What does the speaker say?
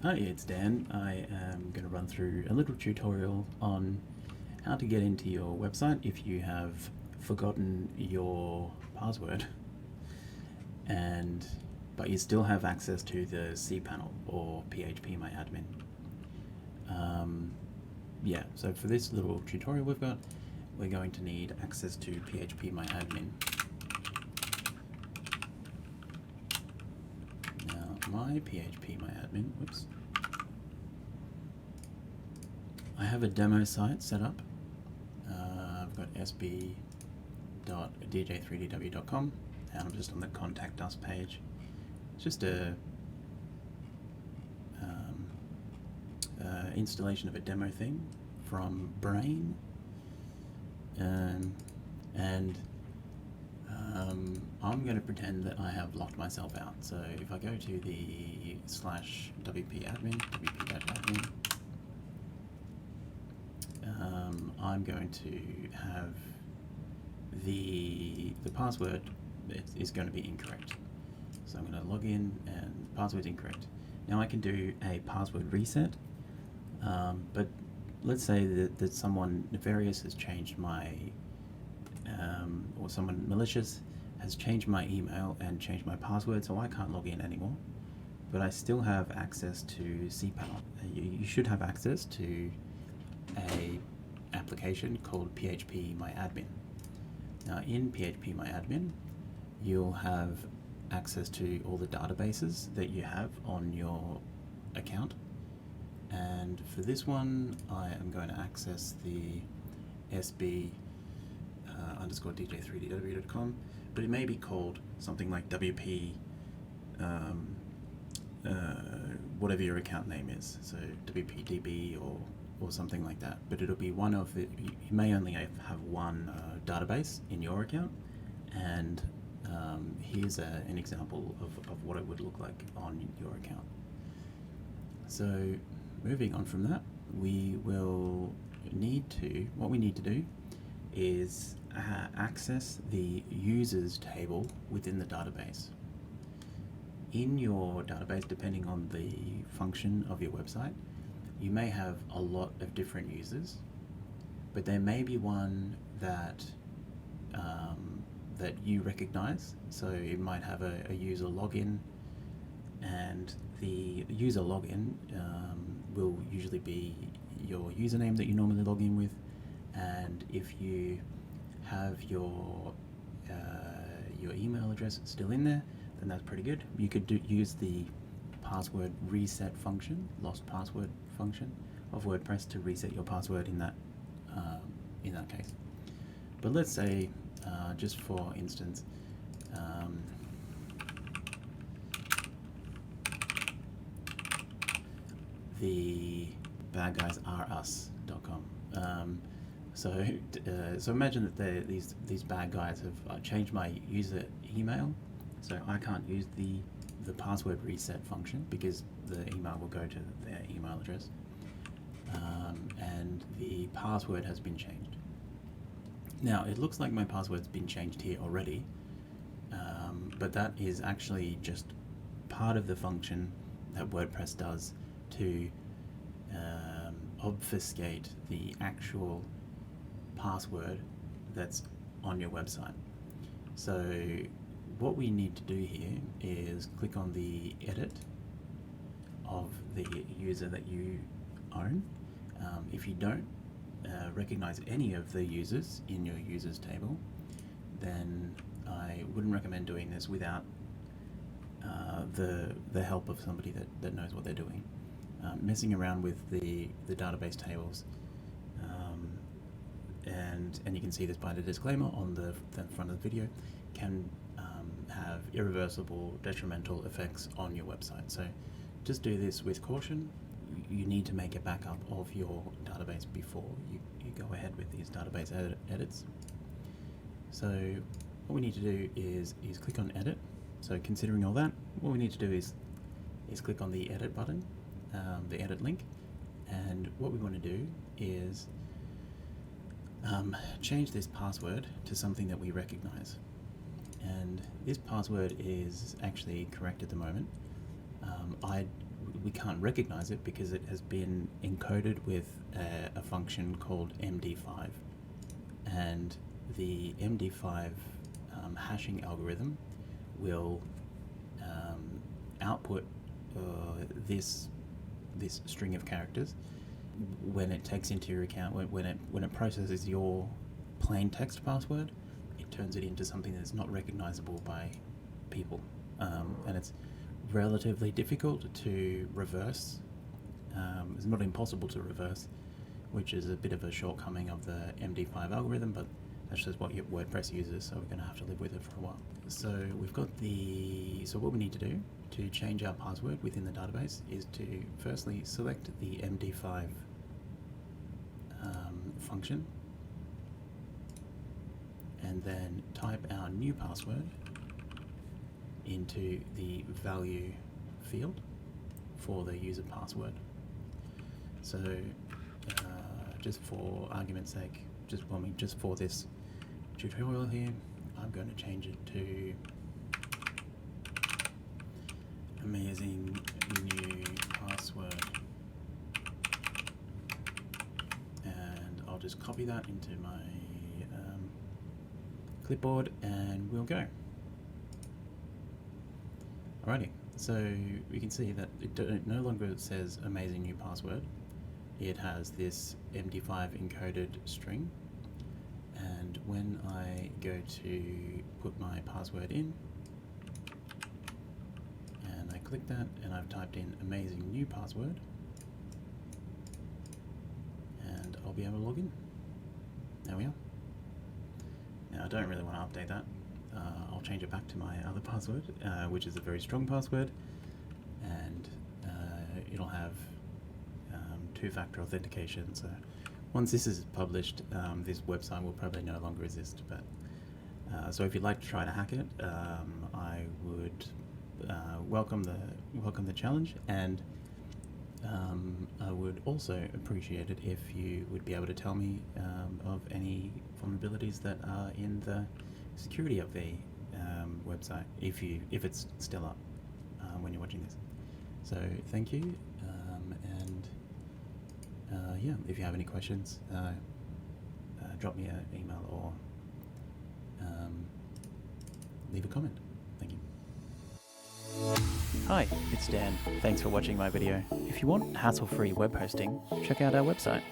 Hi, it's Dan. I am going to run through a little tutorial on how to get into your website if you have forgotten your password but you still have access to the cPanel or phpmyadmin. So for this little tutorial we're going to need access to phpmyadmin. My phpmyadmin, I have a demo site set up. I've got sb.dj3dw.com and I'm just on the contact us page. It's just a installation of a demo thing from Brain, I'm going to pretend that I have locked myself out. So if I go to the /wp-admin, I'm going to have the password is going to be incorrect. So I'm going to log in and the password's incorrect. Now I can do a password reset, but let's say that someone nefarious has changed my, or someone malicious has changed my email and changed my password, so I can't log in anymore. But I still have access to cPanel. You should have access to a application called phpmyadmin. Now in phpmyadmin, you'll have access to all the databases that you have on your account. And for this one, I am going to access the sb_dj3dw.com, but it may be called something like wp, whatever your account name is, so wpdb or something like that. But it'll be one of the, you may only have one database in your account, and here's an example of what it would look like on your account. So moving on from that, what we need to do is access the users table within the database. In your database, depending on the function of your website, you may have a lot of different users, but there may be one that that you recognize. So it might have a user login, and the user login will usually be your username that you normally log in with, and if you have your email address still in there, then that's pretty good. You could use the password reset function, lost password function of WordPress to reset your password in that case. But let's say, just for instance, the badguysareus.com. So imagine that these bad guys have changed my user email, so I can't use the password reset function because the email will go to their email address, and the password has been changed. Now it looks like my password's been changed here already, but that is actually just part of the function that WordPress does to obfuscate the actual password that's on your website. So what we need to do here is click on the edit of the user that you own. If you don't recognize any of the users in your users table, then I wouldn't recommend doing this without the help of somebody that knows what they're doing. Messing around with the database tables, and you can see this by the disclaimer on the front of the video, can have irreversible detrimental effects on your website. So just do this with caution. You need to make a backup of your database before you go ahead with these database edits. So what we need to do is click on edit. So considering all that, what we need to do is click on the edit button, the edit link, and what we want to do is change this password to something that we recognize. And this password is actually correct at the moment. we can't recognize it because it has been encoded with a function called MD5, and the MD5 hashing algorithm will output this string of characters when it takes into account when it processes your plain text password. It turns it into something that's not recognizable by people, and it's relatively difficult to reverse. It's not impossible to reverse, which is a bit of a shortcoming of the MD5 algorithm, but that's just what your WordPress uses, so we're going to have to live with it for a while. So we've got so what we need to do to change our password within the database is to firstly select the MD5 function, and then type our new password into the value field for the user password. So just for argument's sake, just for this tutorial here, I'm going to change it to amazing new password, and I'll just copy that into my clipboard and we'll go. Alrighty, so we can see that it no longer says amazing new password. It has this MD5 encoded string, and when I go to put my password in and I click that and I've typed in amazing new password, and I'll be able to log in. There we are. Now I don't really want to update that. I'll change it back to my other password, which is a very strong password, and it'll have two-factor authentication. So once this is published, this website will probably no longer exist. But so if you'd like to try to hack it, I would welcome the challenge, and I would also appreciate it if you would be able to tell me of any vulnerabilities that are in the security of the website, if it's still up when you're watching this. So thank you, and yeah, if you have any questions, drop me an email or leave a comment. Thank you. Hi, it's Dan. Thanks for watching my video. If you want hassle-free web hosting, check out our website.